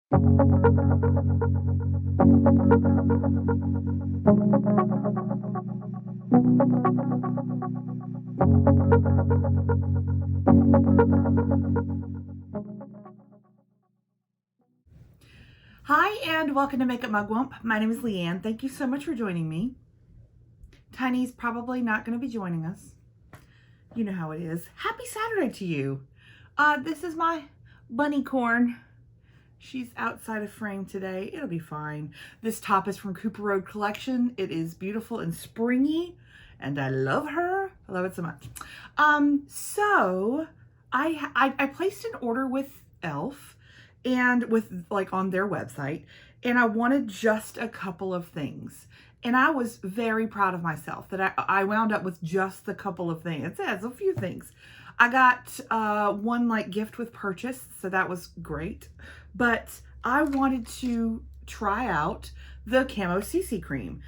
Hi and welcome to Makeup Mugwump. My name is Leanne. Thank you so much for joining me. Tiny's probably not going to be joining us. You know how it is. Happy Saturday to you. This is my bunny corn. She's outside of frame today. It'll be fine. This top is from Cooper Road Collection. It is beautiful and springy, and I love her. I love it so much. So I placed an order with e.l.f. and with like on their website, and I wanted just a couple of things. And I was very proud of myself that I wound up with just a couple of things. It's a few things. I got one like gift with purchase, so that was great. But I wanted to try out the Camo Cc Cream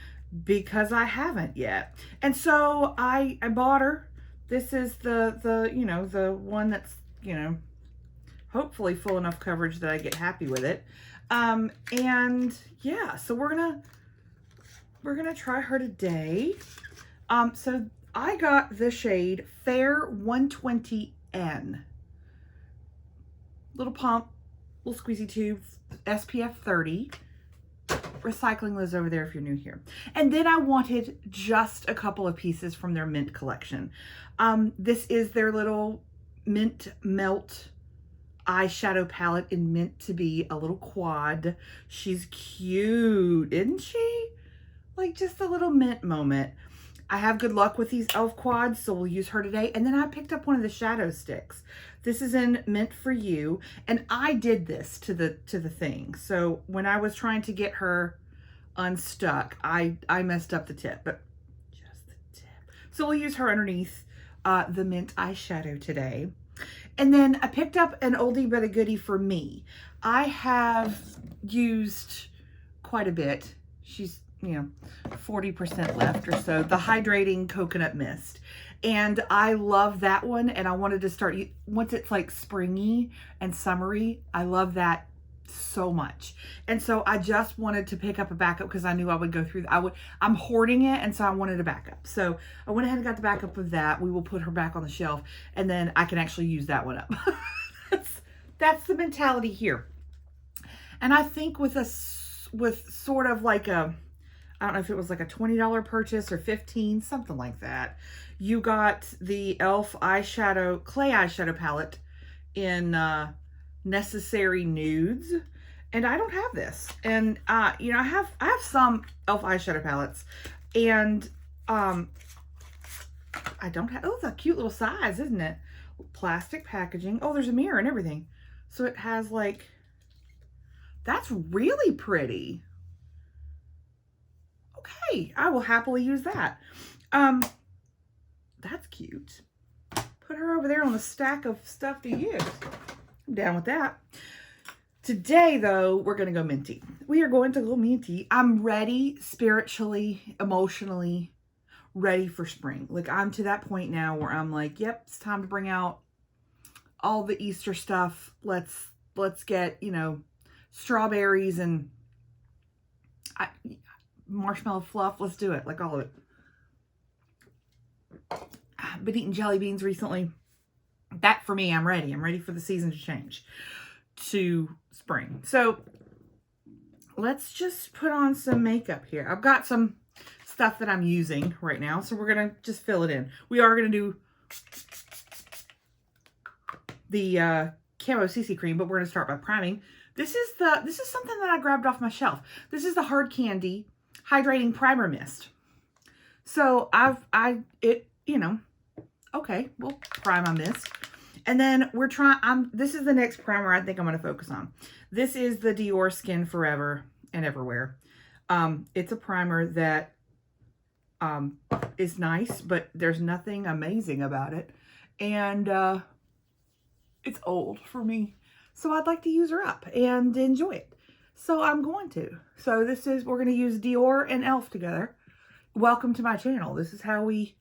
because I haven't yet. And so I bought her. This is the you know, the one that's, you know, hopefully full enough coverage that I get happy with it. And yeah, so we're gonna try her today. So I got the shade Fair 120N. Little pump, little squeezy tube, SPF 30. Recycling those over there if you're new here. And then I wanted just a couple of pieces from their mint collection. This is their little mint melt eyeshadow palette in Mint to Be, a little quad. She's cute, isn't she? Like just a little mint moment. I have good luck with these e.l.f. quads, so we'll use her today. And then I picked up one of the shadow sticks. This is in Mint for You, and I did this to the thing. So when I was trying to get her unstuck, I messed up the tip, but just the tip. So we'll use her underneath the mint eyeshadow today. And then I picked up an oldie but a goodie for me. I have used quite a bit. She's, you know, 40% left or so. The Hydrating Coconut Mist. And I love that one. And I wanted to start, once it's like springy and summery, I love that so much. And so I just wanted to pick up a backup because I knew I would go through, I'm hoarding it, and so I wanted a backup. So I went ahead and got the backup of that. We will put her back on the shelf, and then I can actually use that one up. That's the mentality here. And I think with sort of like a, I don't know if it was like a $20 purchase or $15, something like that. You got the e.l.f. eyeshadow, clay eyeshadow palette in Necessary Nudes, and I don't have this. And you know, I have some e.l.f. eyeshadow palettes, and I don't have, oh, it's a cute little size, isn't it? Plastic packaging. Oh, there's a mirror and everything. So it has like, that's really pretty. Okay, I will happily use that. That's cute. Put her over there on the stack of stuff to use. I'm down with that. Today, though, we're going to go minty. We are going to go minty. I'm ready spiritually, emotionally, ready for spring. Like, I'm to that point now where I'm like, yep, it's time to bring out all the Easter stuff. Let's get, you know, strawberries and marshmallow fluff. Let's do it, like all of it. I've been eating jelly beans recently. That for me, I'm ready. I'm ready for the season to change to spring. So let's just put on some makeup here. I've got some stuff that I'm using right now, so we're gonna just fill it in. We are gonna do the Camo Cc Cream, but we're gonna start by priming. This is something that I grabbed off my shelf. This is the Hard Candy Hydrating Primer Mist. So you know, okay, we'll prime on this. And then we're trying, this is the next primer I think I'm going to focus on. This is the Dior Skin Forever and Everywhere. It's a primer that is nice, but there's nothing amazing about it. And it's old for me. So I'd like to use her up and enjoy it. So I'm going to. So we're going to use Dior and e.l.f. together. Welcome to my channel. This is how we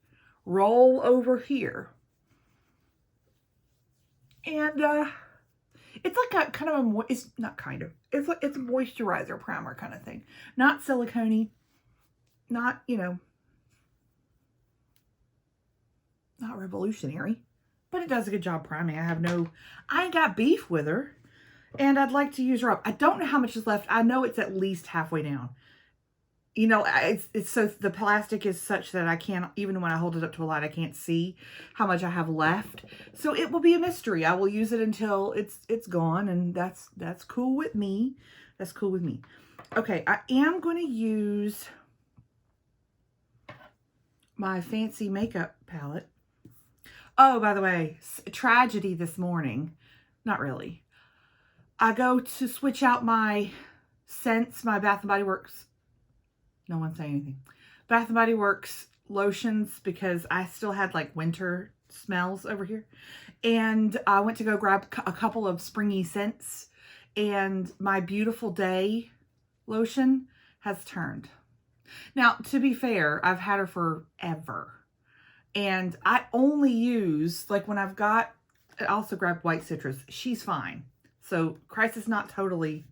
roll over here. And It's like a kind of a, it's not kind of, it's like, it's a moisturizer primer kind of thing. Not silicone-y, not, you know, not revolutionary, but it does a good job priming. I ain't got beef with her, and I'd like to use her up. I don't know how much is left. I know it's at least halfway down. You know, it's so the plastic is such that I can't, even when I hold it up to a light, I can't see how much I have left. So it will be a mystery. I will use it until it's gone, and that's cool with me. That's cool with me. Okay, I am going to use my fancy makeup palette. Oh, by the way, tragedy this morning. Not really. I go to switch out my scents, my Bath & Body Works. No one's saying anything. Bath & Body Works lotions, because I still had like winter smells over here. And I went to go grab a couple of springy scents, and my Beautiful Day lotion has turned. Now, to be fair, I've had her forever. And I only use, like when I've got, I also grabbed White Citrus. She's fine. So crisis not totally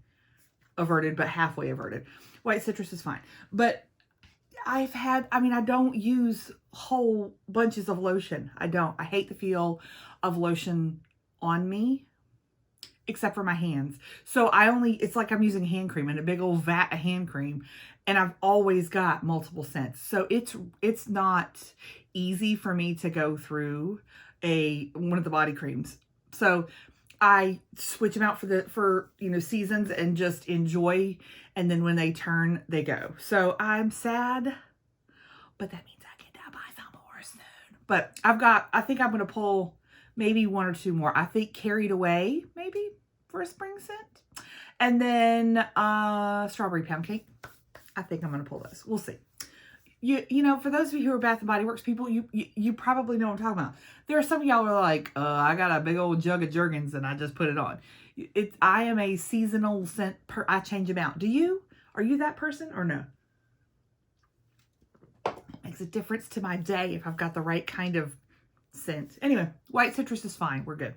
averted, but halfway averted. White Citrus is fine. But I don't use whole bunches of lotion. I don't. I hate the feel of lotion on me, except for my hands. So it's like I'm using hand cream in a big old vat of hand cream, and I've always got multiple scents. So it's not easy for me to go through one of the body creams. So I switch them out for seasons and just enjoy, and then when they turn, they go. So I'm sad, but that means I get to buy some more soon. But I think I'm going to pull maybe one or two more. I think Carried Away, maybe, for a spring scent. And then Strawberry Pound Cake. I think I'm going to pull those. We'll see. You know, for those of you who are Bath & Body Works people, you probably know what I'm talking about. There are some of y'all who are like, I got a big old jug of Jergens and I just put it on. I am a seasonal scent, I change them out. Do you? Are you that person or no? Makes a difference to my day if I've got the right kind of scent. Anyway, White Citrus is fine. We're good.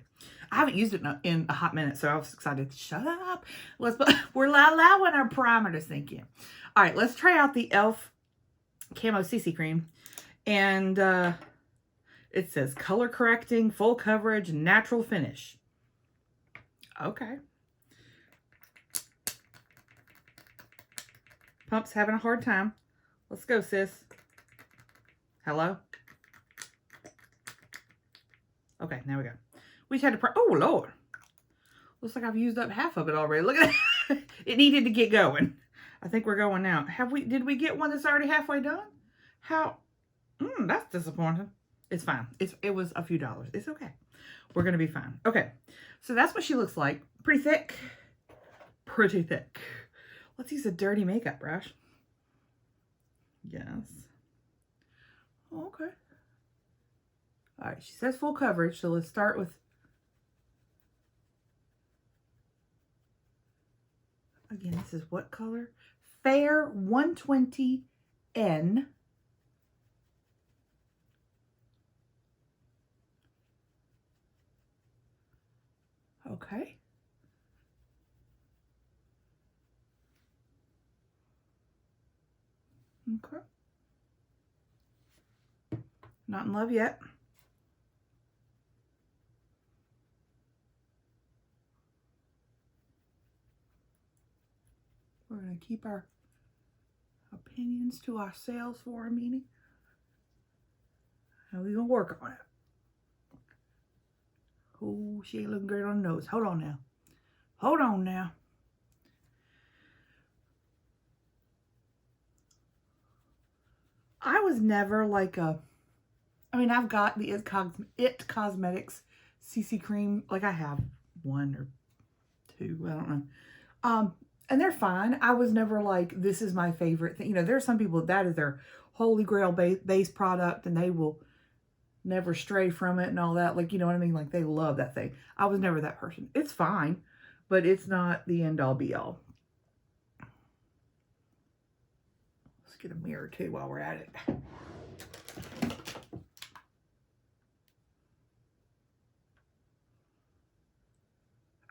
I haven't used it in a hot minute, so I was excited. Shut up. We're allowing our primer to sink in. All right, let's try out the e.l.f. Camo Cc Cream, and it says color correcting, full coverage, natural finish. Okay. Pump's having a hard time. Let's go, sis. Hello? Okay, now we go. We just had to oh Lord. Looks like I've used up half of it already. Look at that. It needed to get going. I think we're going now. Did we get one that's already halfway done? How? That's disappointing. It's fine. It was a few dollars. It's okay. We're going to be fine. Okay. So that's what she looks like. Pretty thick. Pretty thick. Let's use a dirty makeup brush. Yes. Okay. All right. She says full coverage. So let's start with, again, this is what color? Fair 120N. Okay. Okay. Not in love yet. We're going to keep our opinions to ourselves for a minute. And we're going to work on it. Oh, she ain't looking great on the nose. Hold on now. Hold on now. I was never like I've got the It Cosmetics CC Cream. Like I have one or two. I don't know. And they're fine. I was never like, this is my favorite thing. You know, there are some people that is their holy grail base product, and they will never stray from it and all that. Like, you know what I mean? Like, they love that thing. I was never that person. It's fine, but it's not the end all be all. Let's get a mirror too while we're at it.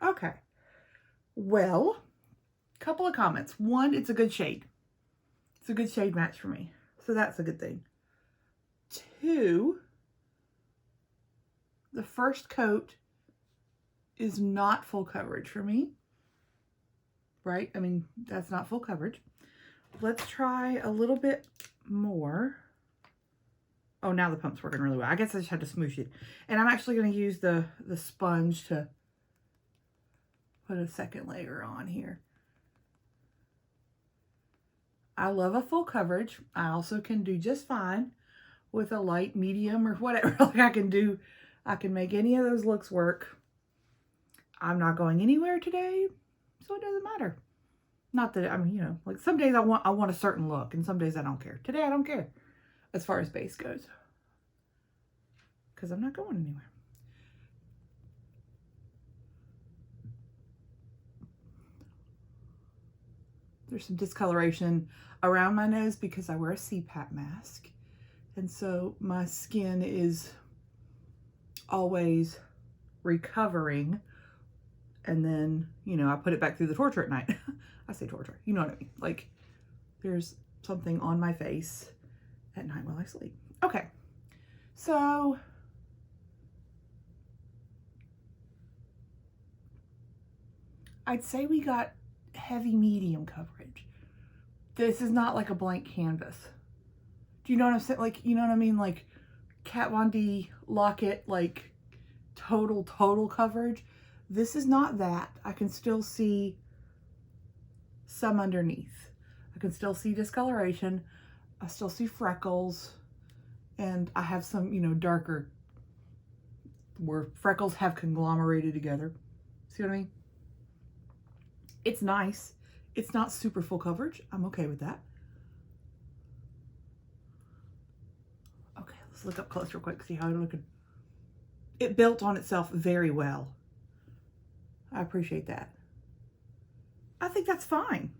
Okay. Well, couple of comments. One, it's a good shade. It's a good shade match for me. So that's a good thing. Two, the first coat is not full coverage for me. Right? I mean, that's not full coverage. Let's try a little bit more. Oh, now the pump's working really well. I guess I just had to smoosh it. And I'm actually going to use the sponge to put a second layer on here. I love a full coverage. I also can do just fine with a light, medium, or whatever. Like I can make any of those looks work. I'm not going anywhere today, so it doesn't matter. Not that, I mean, you know, like some days I want a certain look, and some days I don't care. Today I don't care as far as base goes, because I'm not going anywhere. There's some discoloration around my nose because I wear a CPAP mask. And so my skin is always recovering. And then, you know, I put it back through the torture at night. I say torture, you know what I mean? Like there's something on my face at night while I sleep. Okay, so I'd say we got heavy medium coverage. This is not like a blank canvas. Do you know what I'm saying? Like, you know what I mean? Like Kat Von D Locket, like total coverage. This is not that. I can still see some underneath. I can still see discoloration. I still see freckles. And I have some, you know, darker, where freckles have conglomerated together. See what I mean? It's nice. It's not super full coverage. I'm okay with that. Okay, let's look up close real quick, see how it's looking. It built on itself very well. I appreciate that. I think that's fine.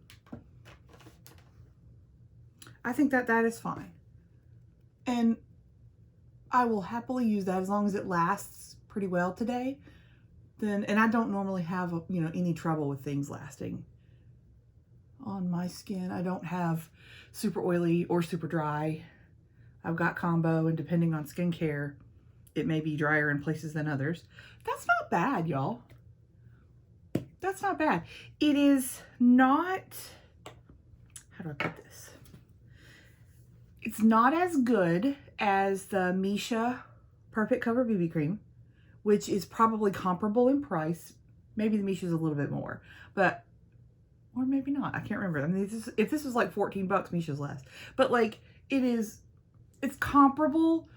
I think that is fine. And I will happily use that as long as it lasts pretty well today. Then, and I don't normally have, you know, any trouble with things lasting on my skin. I don't have super oily or super dry. I've got combo, and depending on skincare, it may be drier in places than others. That's not bad, y'all. That's not bad. It is not, how do I put this? It's not as good as the Misha Perfect Cover BB Cream, which is probably comparable in price. Maybe the Misha's a little bit more, but, or maybe not. I can't remember. I mean, if this was like 14 bucks, Misha's less. But like, it's comparable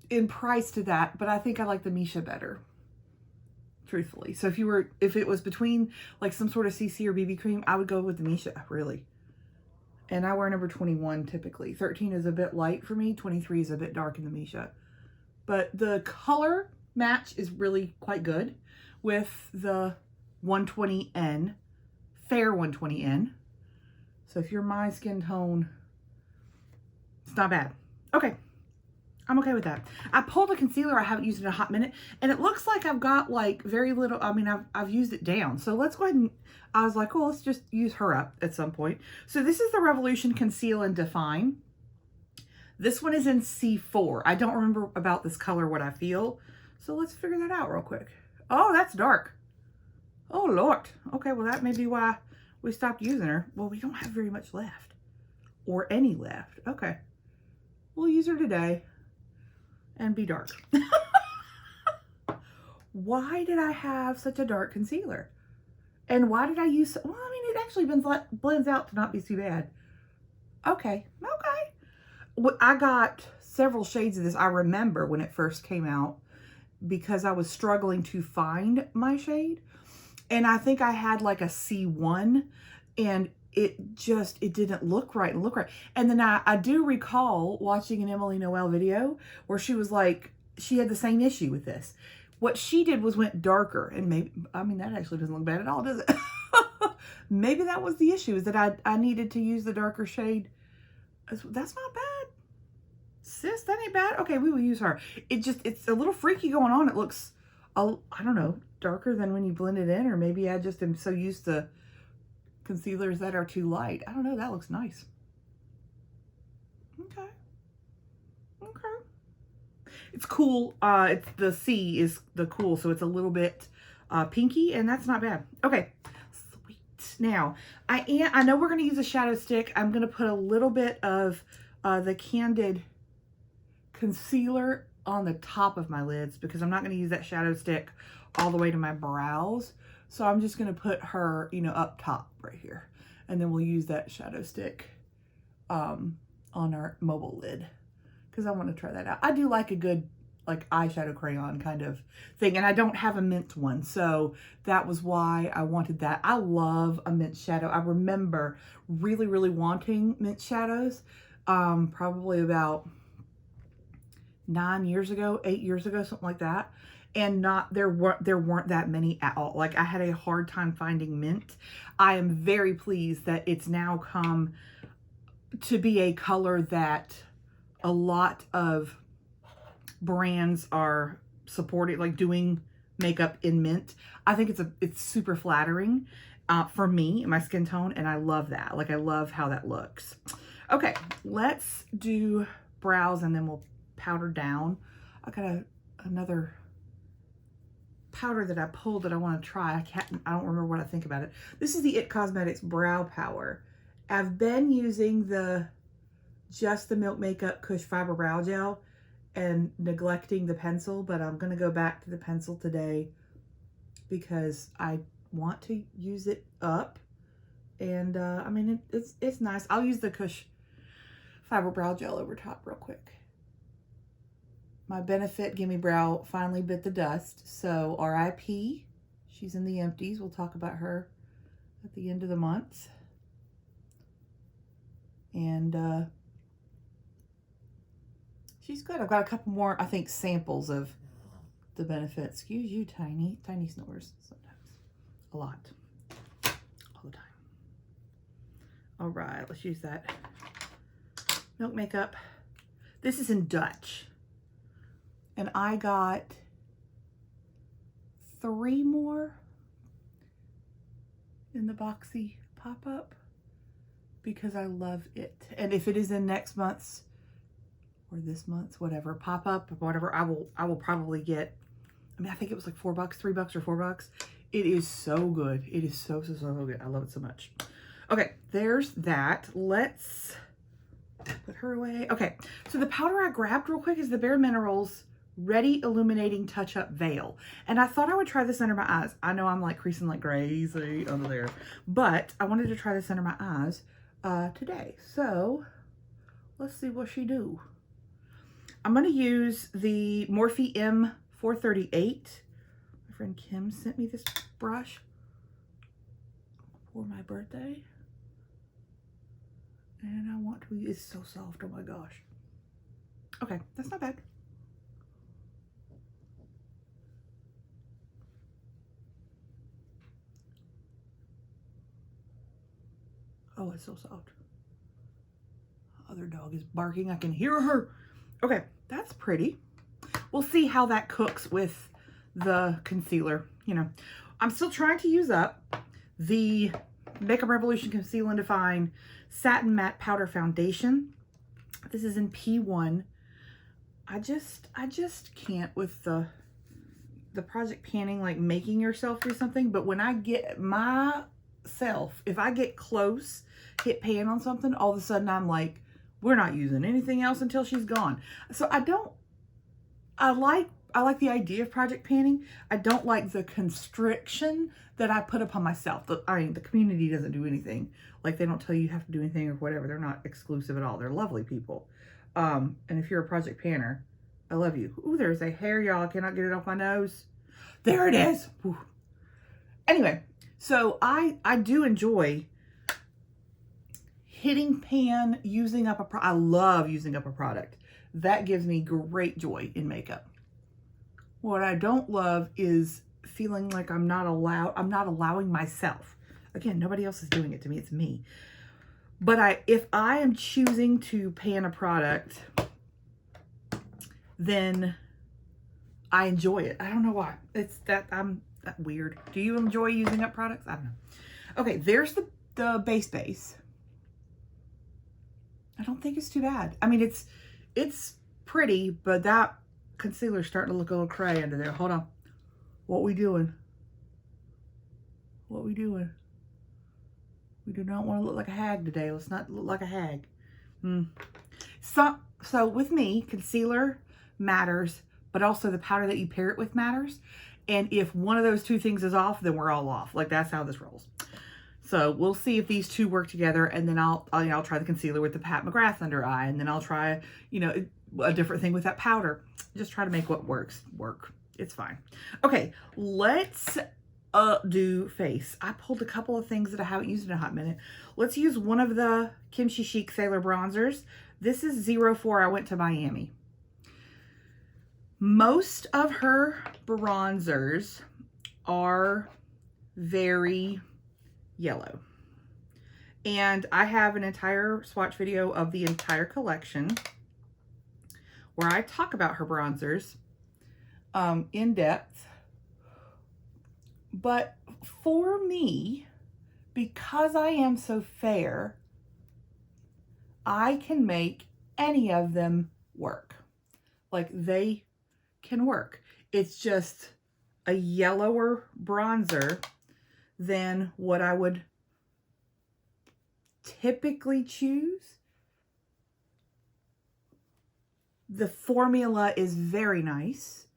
in price to that, but I think I like the Misha better, truthfully. So if it was between like some sort of CC or BB cream, I would go with the Misha, really. And I wear number 21 typically. 13 is a bit light for me. 23 is a bit dark in the Misha. But the color match is really quite good with the 120N, fair 120N. So if you're my skin tone, it's not bad. Okay, I'm okay with that. I pulled a concealer. I haven't used it in a hot minute, and it looks like I've got like very little. I mean, I've used it down. So let's go ahead and, I was like, well, let's just use her up at some point. So this is the Revolution Conceal and Define. This one is in C4. I don't remember about this color what I feel. So let's figure that out real quick. Oh, that's dark. Oh, Lord. Okay, well, that may be why we stopped using her. Well, we don't have very much left. Or any left. Okay. We'll use her today and be dark. Why did I have such a dark concealer? And why did I use, well, I mean, it actually blends out to not be too bad. Okay. I got several shades of this. I remember when it first came out because I was struggling to find my shade. And I think I had like a C1 and it didn't look right And then I do recall watching an Emily Noel video where she was like, she had the same issue with this. What she did was went darker, and maybe, I mean, that actually doesn't look bad at all, does it? Maybe that was the issue, is that I needed to use the darker shade. That's not bad. Sis, that ain't bad. Okay, we will use her. It's a little freaky going on. It looks, I don't know, darker than when you blend it in, or maybe I just am so used to concealers that are too light. I don't know. That looks nice. Okay. Okay. It's cool. It's the C is the cool, so it's a little bit pinky, and that's not bad. Okay. Sweet. Now, I know we're going to use a shadow stick. I'm going to put a little bit of the Candid concealer on the top of my lids because I'm not going to use that shadow stick all the way to my brows. So I'm just going to put her, you know, up top right here. And then we'll use that shadow stick on our mobile lid because I want to try that out. I do like a good like eyeshadow crayon kind of thing, and I don't have a mint one, so that was why I wanted that. I love a mint shadow. I remember really, really wanting mint shadows probably about 9 years ago, 8 years ago, something like that. And there weren't that many at all. Like I had a hard time finding mint. I am very pleased that it's now come to be a color that a lot of brands are supporting, like doing makeup in mint. I think it's super flattering for me, my skin tone, and I love that. Like I love how that looks. Okay, let's do brows and then we'll powder down. I got another powder that I pulled that I want to try. I don't remember what I think about it. This is the It Cosmetics Brow Power. I've been using just the Milk Makeup Kush Fiber Brow Gel and neglecting the pencil, but I'm going to go back to the pencil today because I want to use it up. And I mean, it's nice. I'll use the Kush Fiber Brow Gel over top real quick. My Benefit Gimme Brow finally bit the dust. So RIP, she's in the empties. We'll talk about her at the end of the month. And she's good. I've got a couple more, I think, samples of the Benefit. Excuse you, tiny snores sometimes. A lot. All the time. All right, let's use that Milk Makeup. This is in Dutch. And I got 3 more in the boxy pop-up because I love it. And if it is in next month's or this month's, whatever, pop-up or whatever, I will probably get, I mean, I think it was like $4, $3 or $4. It is so good. It is so good. I love it so much. Okay, there's that. Let's put her away. Okay, so the powder I grabbed real quick is the Bare Minerals Ready Illuminating Touch-Up Veil. And I thought I would try this under my eyes. I know I'm like creasing like crazy under there, but I wanted to try this under my eyes today. So let's see what she do. I'm going to use the Morphe M438. My friend Kim sent me this brush for my birthday. And I want to use, it's so soft, oh my gosh. Okay, that's not bad. Oh, it's so soft. Other dog is barking. I can hear her. Okay, that's pretty. We'll see how that cooks with the concealer. You know, I'm still trying to use up the Makeup Revolution Conceal and Define Satin Matte Powder Foundation. This is in P1. I just can't with the project panning, like making yourself do something. But when I get myself, if I get close, hit pan on something, all of a sudden I'm like, we're not using anything else until she's gone. So I like the idea of project panning. I don't like the constriction that I put upon myself. I mean, the community doesn't do anything. Like, they don't tell you have to do anything or whatever. They're not exclusive at all. They're lovely people. And if you're a project panner, I love you. Ooh, there's a hair, y'all. I cannot get it off my nose. There it is. Ooh. Anyway, so I do enjoy hitting pan, using up I love using up a product. That gives me great joy in makeup. What I don't love is feeling like I'm not allowing myself. Again, nobody else is doing it to me, it's me. But if I am choosing to pan a product, then I enjoy it. I don't know why. It's that that weird? Do you enjoy using up products? I don't know. Okay, there's the base. I don't think it's too bad. I mean, it's pretty, but that concealer's starting to look a little cray under there. Hold on. What we doing? What we doing? We do not want to look like a hag today. Let's not look like a hag. So with me, concealer matters, but also the powder that you pair it with matters. And if one of those two things is off, then we're all off. Like, that's how this rolls. So we'll see if these two work together, and then I'll try the concealer with the Pat McGrath under eye, and then I'll try, you know, a different thing with that powder. Just try to make what works work. It's fine. Okay, let's do face. I pulled a couple of things that I haven't used in a hot minute. Let's use one of the Kimchi Chic Sailor Bronzers. This is 04. I went to Miami. Most of her bronzers are very yellow. And I have an entire swatch video of the entire collection where I talk about her bronzers in depth. But for me, because I am so fair, I can make any of them work. Like, they can work. It's just a yellower bronzer than what I would typically choose. The formula is very nice.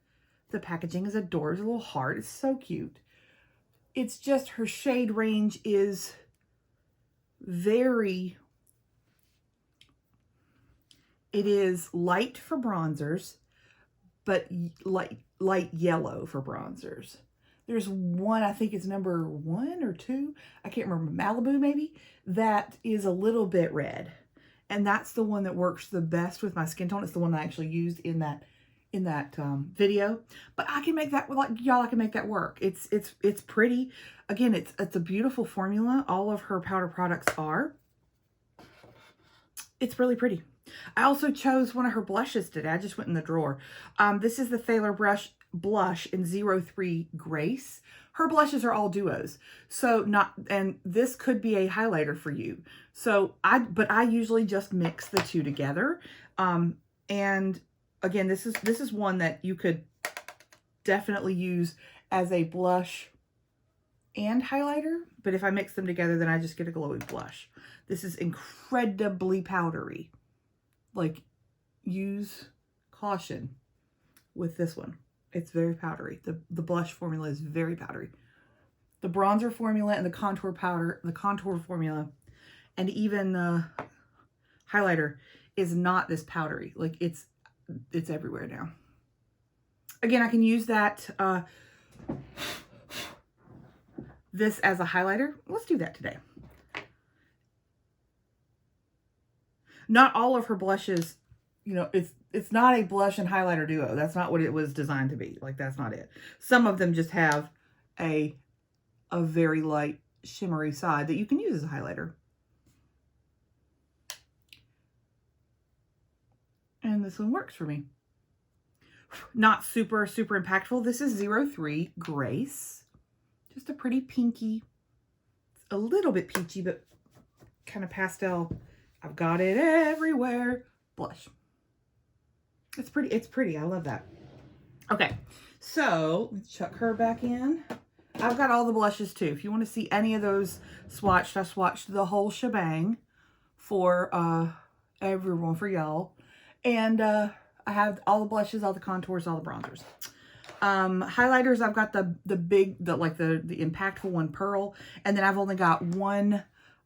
The packaging is adorable. It's a little heart. It's so cute. It's just her shade range is very, it is light for bronzers, but light yellow for bronzers. There's one, I think it's number 1 or 2, I can't remember, Malibu maybe, that is a little bit red. And that's the one that works the best with my skin tone. It's the one I actually used in that video. But I can make that, like y'all, I can make that work. It's pretty. Again, it's a beautiful formula. All of her powder products are. It's really pretty. I also chose one of her blushes today. I just went in the drawer. This is the Thaler blush in 03 Grace. Her blushes are all duos. And this could be a highlighter for you. But I usually just mix the two together. And again, this is one that you could definitely use as a blush and highlighter. But if I mix them together, then I just get a glowy blush. This is incredibly powdery. Like, use caution with this one. It's very powdery. The blush formula is very powdery. The bronzer formula and the contour powder, the contour formula, and even the highlighter is not this powdery. Like, it's everywhere now. Again, I can use that, this as a highlighter. Let's do that today. Not all of her blushes, you know, it's not a blush and highlighter duo. That's not what it was designed to be. Like, that's not it. Some of them just have a very light shimmery side that you can use as a highlighter. And this one works for me. Not super impactful. This is 03 Grace. Just a pretty pinky. It's a little bit peachy, but kind of pastel. I've got it everywhere. Blush. It's pretty. It's pretty. I love that. Okay, so let's chuck her back in. I've got all the blushes too. If you want to see any of those swatched, I swatched the whole shebang for everyone, for y'all. And I have all the blushes, all the contours, all the bronzers. Highlighters, I've got the impactful one, Pearl. And then I've only got one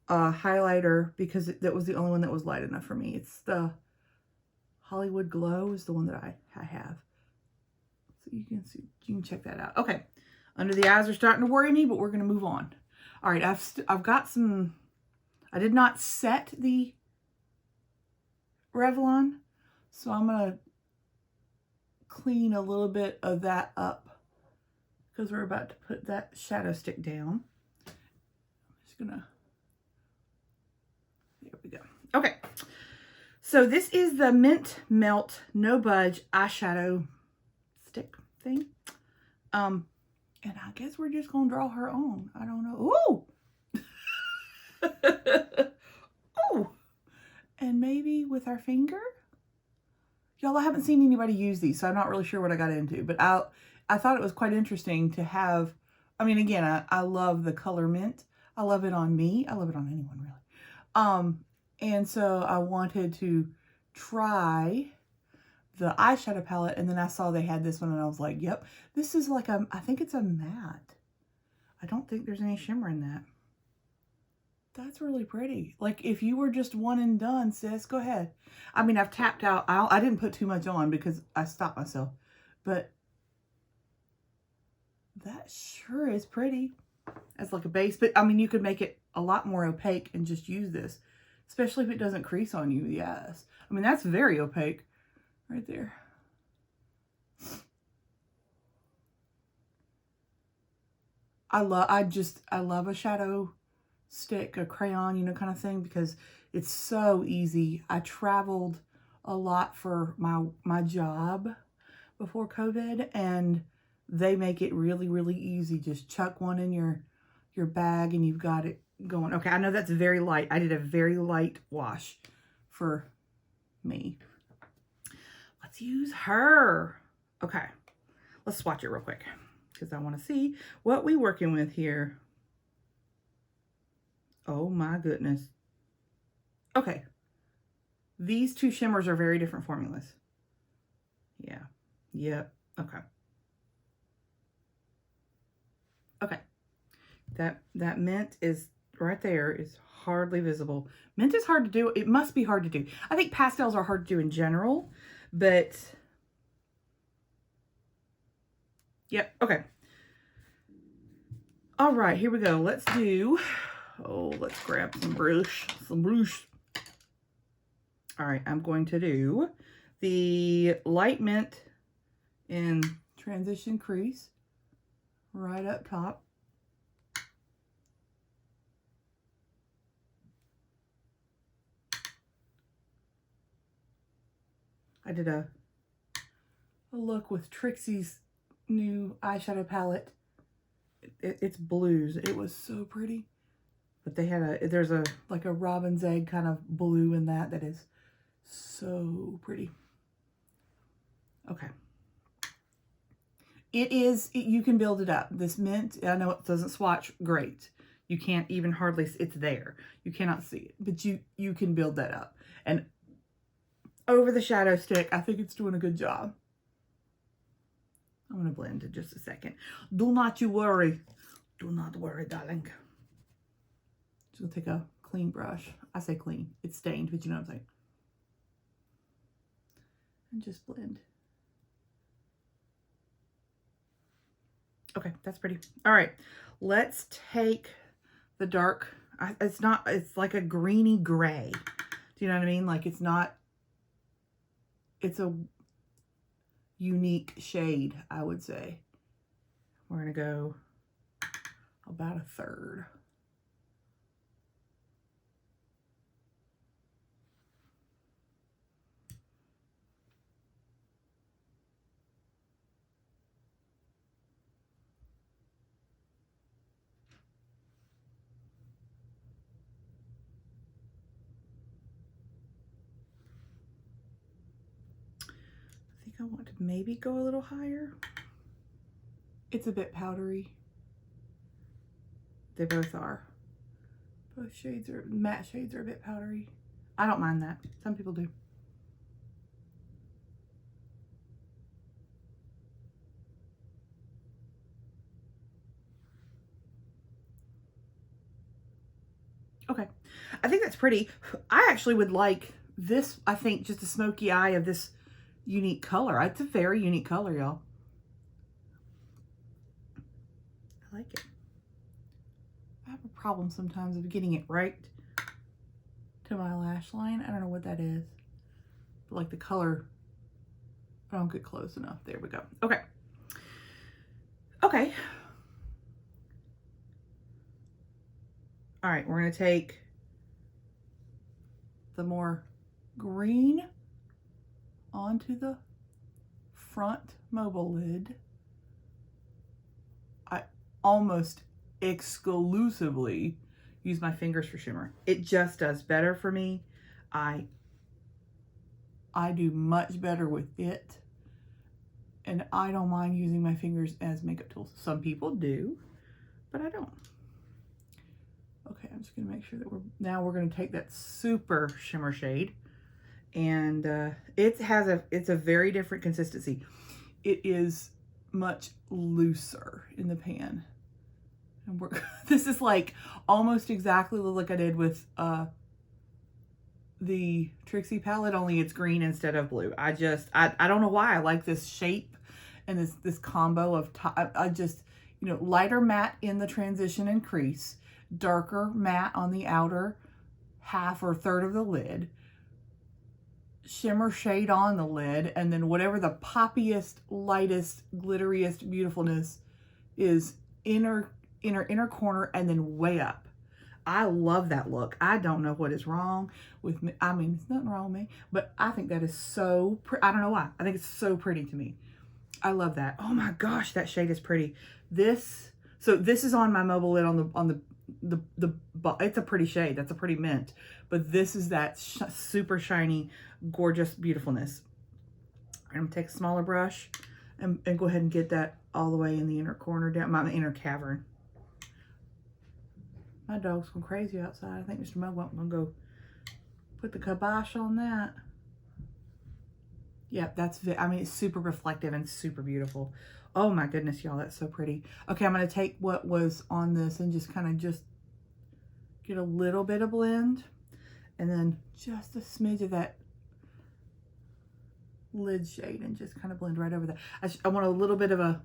highlighter because that was the only one that was light enough for me. It's the Hollywood Glow is the one that I have. So you can see, you can check that out. Okay. Under the eyes are starting to worry me, but we're going to move on. All right. I've got some, I did not set the Revlon, so I'm going to clean a little bit of that up because we're about to put that shadow stick down. I'm just going to, there we go. Okay. So this is the Mint Melt No Budge eyeshadow stick thing. And I guess we're just going to draw her on. I don't know. Ooh! Oh! And maybe with our finger? Y'all, I haven't seen anybody use these, so I'm not really sure what I got into. But I thought it was quite interesting to have, I mean, again, I love the color mint. I love it on me. I love it on anyone, really. And so I wanted to try the eyeshadow palette, and then I saw they had this one, and I was like, yep, this is like I think it's a matte. I don't think there's any shimmer in that. That's really pretty. Like, if you were just one and done, sis, go ahead. I mean, I've tapped out. I didn't put too much on because I stopped myself. But that sure is pretty as like a base. But, I mean, you could make it a lot more opaque and just use this. Especially if it doesn't crease on you, yes. I mean, that's very opaque right there. I love a shadow stick, a crayon, you know, kind of thing, because it's so easy. I traveled a lot for my job before COVID, and they make it really, really easy. Just chuck one in your bag and you've got it going. Okay, I know that's very light. I did a very light wash for me. Let's use her. Okay, let's swatch it real quick because I want to see what we're working with here. Oh my goodness. Okay. These two shimmers are very different formulas. Yeah. Yep. Okay. Okay. That mint is right there. Is hardly visible. Mint is hard to do. It must be hard to do. I think pastels are hard to do in general, but yep. Okay. All right, here we go. Let's do, let's grab some brush. All right, I'm going to do the light mint in transition crease right up top. I did a look with Trixie's new eyeshadow palette. It's blues. It was so pretty. But they had there's like a robin's egg kind of blue in that is so pretty. Okay. You can build it up. This mint, I know it doesn't swatch great. You can't even hardly, it's there. You cannot see it, but you can build that up. And over the shadow stick, I think it's doing a good job. I'm going to blend in just a second. Do not you worry. Do not worry, darling. Just going to take a clean brush. I say clean. It's stained, but you know what I'm saying. And just blend. Okay, that's pretty. All right, let's take the dark. It's like a greeny gray. Do you know what I mean? Like it's a unique shade, I would say. We're gonna go about a third. I think I want to maybe go a little higher. It's a bit powdery. They both are. Both shades are, matte shades are a bit powdery. I don't mind that. Some people do. Okay. I think that's pretty. I actually would like this, I think, just a smoky eye of this unique color. It's a very unique color, y'all. I like it. I have a problem sometimes of getting it right to my lash line. I don't know what that is. But like the color, I don't get close enough. There we go. Okay. Okay. All right, we're going to take the more green onto the front mobile lid. almost exclusively use my fingers for shimmer. It just does better for me. I do much better with it, and I don't mind using my fingers as makeup tools. Some people do, but I don't. Okay, I'm just gonna make sure that we're gonna take that super shimmer shade, and it's a very different consistency. It is much looser in the pan. And this is like almost exactly like I did with the Trixie palette, only it's green instead of blue. I don't know why I like this shape and this combo of I just, you know, lighter matte in the transition and crease, darker matte on the outer half or third of the lid, shimmer shade on the lid, and then whatever the poppiest, lightest, glitteriest beautifulness is inner corner and then way up. I love that look. I don't know what is wrong with me. I mean, there's nothing wrong with me, but I think that is so pretty. I don't know why. I think it's so pretty to me. I love that. Oh my gosh, that shade is pretty. So this is on my mobile lid on the it's a pretty shade. That's a pretty mint. But this is that super shiny, gorgeous beautifulness. I'm gonna take a smaller brush and go ahead and get that all the way in the inner corner, down my inner cavern. My dog's going crazy outside. I think Mr. Mugwump gonna go put the kibosh on that. Yep, I mean, it's super reflective and super beautiful. Oh my goodness, y'all, that's so pretty. Okay, I'm gonna take what was on this and just kind of get a little bit of blend, and then just a smidge of that lid shade and just kind of blend right over that. I want a little bit of a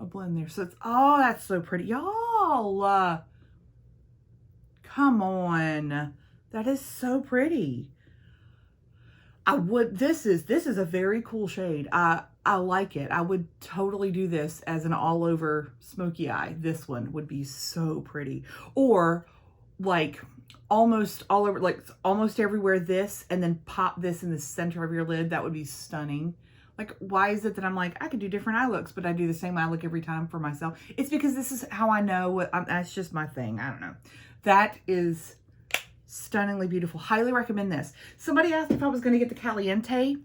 blend there. So it's, oh, that's so pretty. Y'all, come on. That is so pretty. This is a very cool shade. I like it. I would totally do this as an all over smoky eye. This one would be so pretty. Or like almost all over, like almost everywhere this, and then pop this in the center of your lid. That would be stunning. Like, why is it that I'm like, I could do different eye looks, but I do the same eye look every time for myself? It's because this is how I know that's just my thing. I don't know. That is stunningly beautiful. Highly recommend this. Somebody asked if I was going to get the Caliente.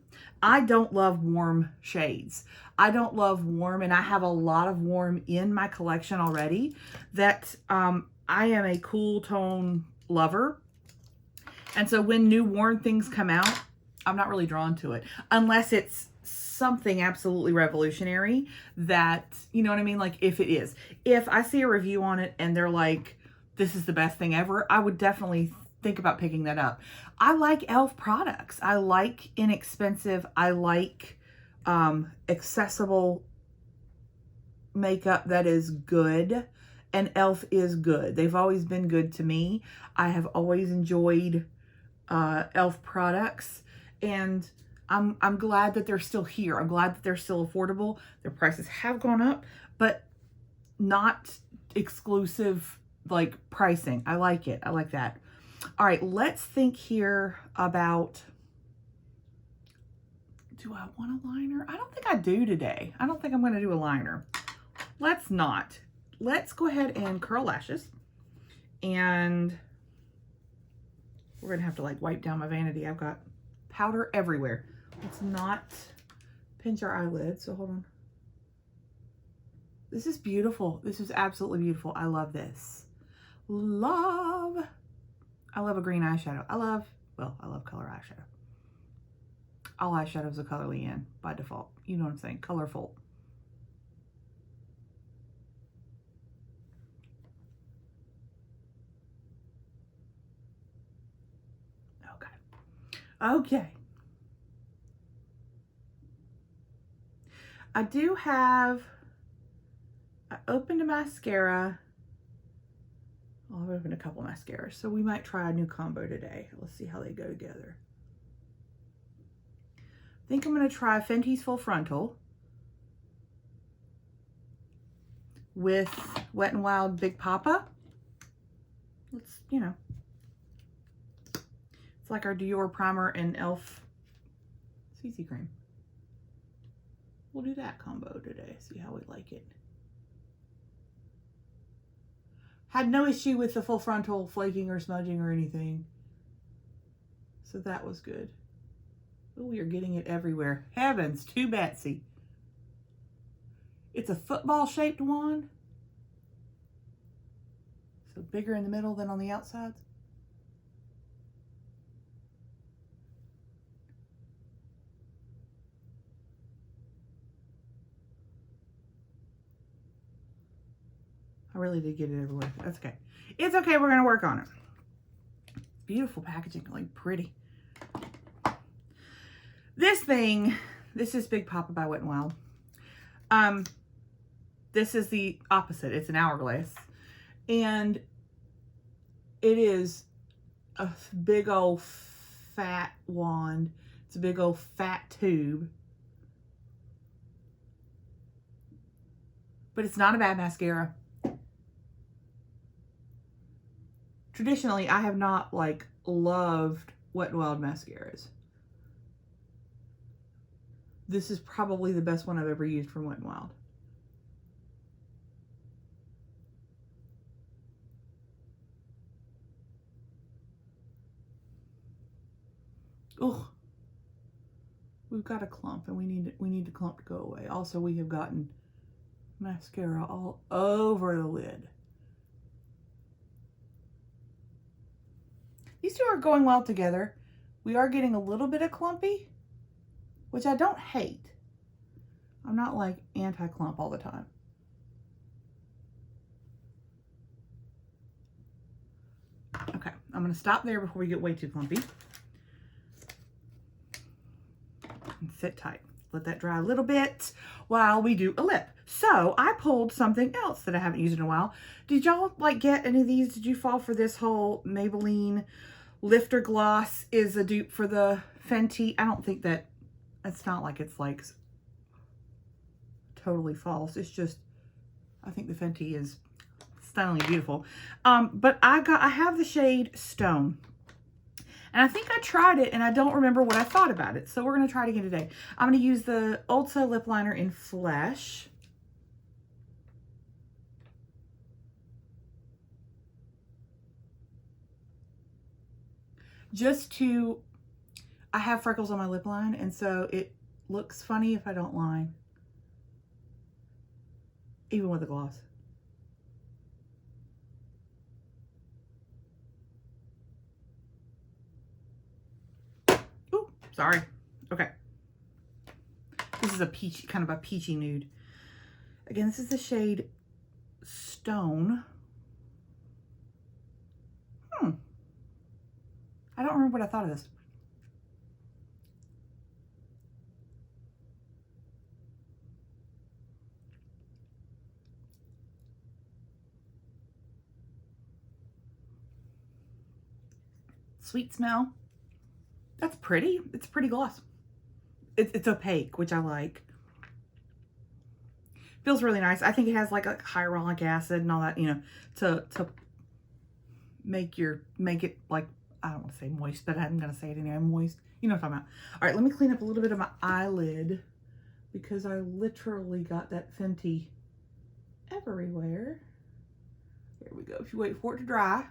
I don't love warm shades. I don't love warm, and I have a lot of warm in my collection already. That I am a cool tone lover. And so when new warm things come out, I'm not really drawn to it. Unless it's something absolutely revolutionary that, you know what I mean? Like if it is. If I see a review on it and they're like, this is the best thing ever, I would definitely think about picking that up. I like e.l.f. products. I like inexpensive. I like accessible makeup that is good, and e.l.f. is good. They've always been good to me. I have always enjoyed e.l.f. products, and I'm glad that they're still here. I'm glad that they're still affordable. Their prices have gone up, but not exclusive like pricing. I like it. I like that. All right, let's think here about, do I want a liner? I don't think I do today. I don't think I'm going to do a liner. Let's not. Let's go ahead and curl lashes. And we're going to have to like wipe down my vanity. I've got powder everywhere. Let's not pinch our eyelids. So hold on. This is beautiful. This is absolutely beautiful. I love this. I love a green eyeshadow. I love color eyeshadow. All eyeshadows are colorly in by default. You know what I'm saying? Colorful. Okay. I opened a mascara. I've opened a couple mascaras, so we might try a new combo today. Let's see how they go together. I think I'm going to try Fenty's Full Frontal with Wet n Wild Big Papa. Let's, you know, it's like our Dior primer and e.l.f. CC cream. We'll do that combo today, see how we like it. Had no issue with the full frontal flaking or smudging or anything. So that was good. Oh, we are getting it everywhere. Heavens to Betsy. It's a football shaped wand. So bigger in the middle than on the outsides. I really did get it everywhere. That's okay. It's okay. We're going to work on it. Beautiful packaging. Like pretty. This thing, this is Big Papa by Wet n Wild. This is the opposite. It's an hourglass. And it is a big old fat wand. It's a big old fat tube. But it's not a bad mascara. Traditionally, I have not like loved Wet n Wild mascaras. This is probably the best one I've ever used from Wet n Wild. Oh, we've got a clump, and we need the clump to go away. Also, we have gotten mascara all over the lid. These two are going well together. We are getting a little bit of clumpy, which I don't hate. I'm not like anti-clump all the time. Okay, I'm gonna stop there before we get way too clumpy. And sit tight. Let that dry a little bit while we do a lip. So I pulled something else that I haven't used in a while. Did y'all like get any of these? Did you fall for this whole Maybelline Lifter Gloss is a dupe for the Fenty? I don't think that, it's not like it's like totally false. It's just, I think the Fenty is stunningly beautiful. But I have the shade Stone. And I think I tried it and I don't remember what I thought about it. So we're going to try it again today. I'm going to use the Ulta lip liner in Flesh. Just to, I have freckles on my lip line, and so it looks funny if I don't line. Even with a gloss. Ooh, sorry. Okay. This is a peachy, kind of a peachy nude. Again, this is the shade Stone. I don't remember what I thought of this. Sweet smell. That's pretty. It's a pretty gloss. It's opaque, which I like. Feels really nice. I think it has like a hyaluronic acid and all that, you know, to make it like, I don't want to say moist, but I'm going to say it anyway, moist. You know what I'm talking about. All right, let me clean up a little bit of my eyelid because I literally got that Fenty everywhere. There we go. If you wait for it to dry,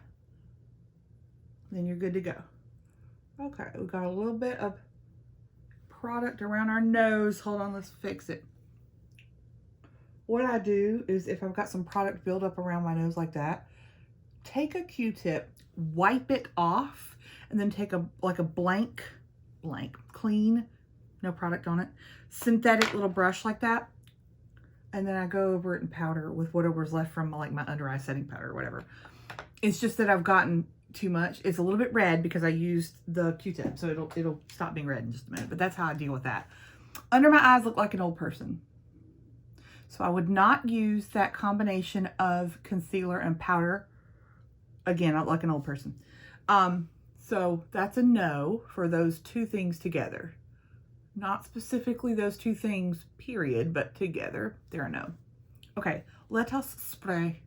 then you're good to go. Okay, we got a little bit of product around our nose. Hold on, let's fix it. What I do is if I've got some product build up around my nose like that, take a Q-tip, wipe it off, and then take a blank, clean, no product on it, synthetic little brush like that. And then I go over it and powder with whatever's left from like my under eye setting powder or whatever. It's just that I've gotten too much. It's a little bit red because I used the Q-tip, so it'll stop being red in just a minute, but that's how I deal with that. Under my eyes look like an old person. So I would not use that combination of concealer and powder. Again, I look like an old person. So that's a no for those two things together. Not specifically those two things, period, but together, they're a no. Okay, let us spray,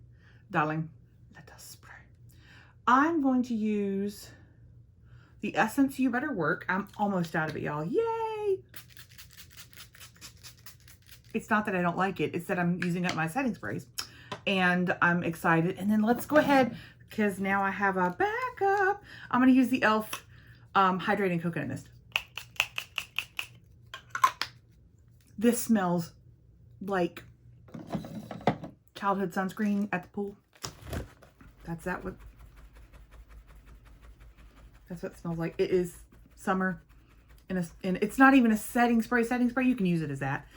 darling. Let us spray. I'm going to use the Essence You Better Work. I'm almost out of it, y'all. Yay! It's not that I don't like it. It's that I'm using up my setting sprays. and I'm excited. And then let's go ahead, because now I have a backup. I'm going to use the e.l.f. Hydrating Coconut Mist. This smells like childhood sunscreen at the pool. That's what it smells like. It is summer, and it's not even a setting spray. Setting spray, you can use it as that.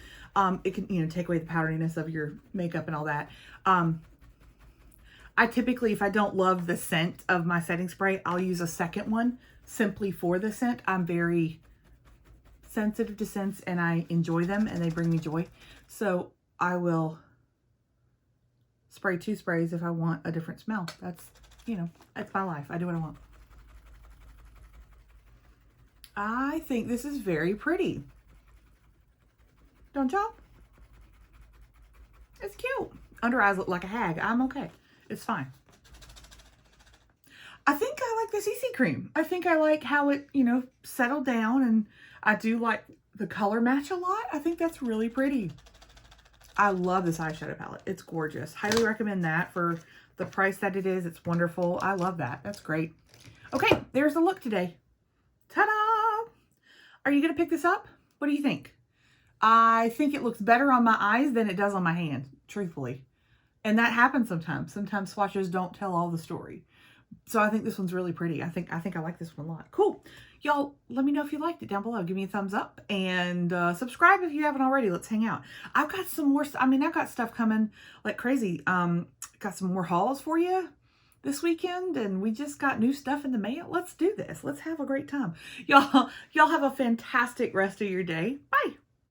It can, you know, take away the powderiness of your makeup and all that. I typically, if I don't love the scent of my setting spray, I'll use a second one simply for the scent. I'm very sensitive to scents, and I enjoy them, and they bring me joy. So I will spray 2 sprays if I want a different smell. That's, you know, that's my life. I do what I want. I think this is very pretty. Don't y'all? It's cute. Under eyes look like a hag. I'm okay. It's fine. I think I like the CC cream. I think I like how it, you know, settled down, and I do like the color match a lot. I think that's really pretty. I love this eyeshadow palette. It's gorgeous. Highly recommend that for the price that it is. It's wonderful. I love that. That's great. Okay, there's the look today. Ta-da! Are you going to pick this up? What do you think? I think it looks better on my eyes than it does on my hand, truthfully. And that happens sometimes. Sometimes swatches don't tell all the story. So I think this one's really pretty. I think I like this one a lot. Cool. Y'all, let me know if you liked it down below. Give me a thumbs up and subscribe if you haven't already. Let's hang out. I've got some more, I've got stuff coming like crazy. Got some more hauls for you this weekend, and we just got new stuff in the mail. Let's do this. Let's have a great time. Y'all have a fantastic rest of your day. Bye.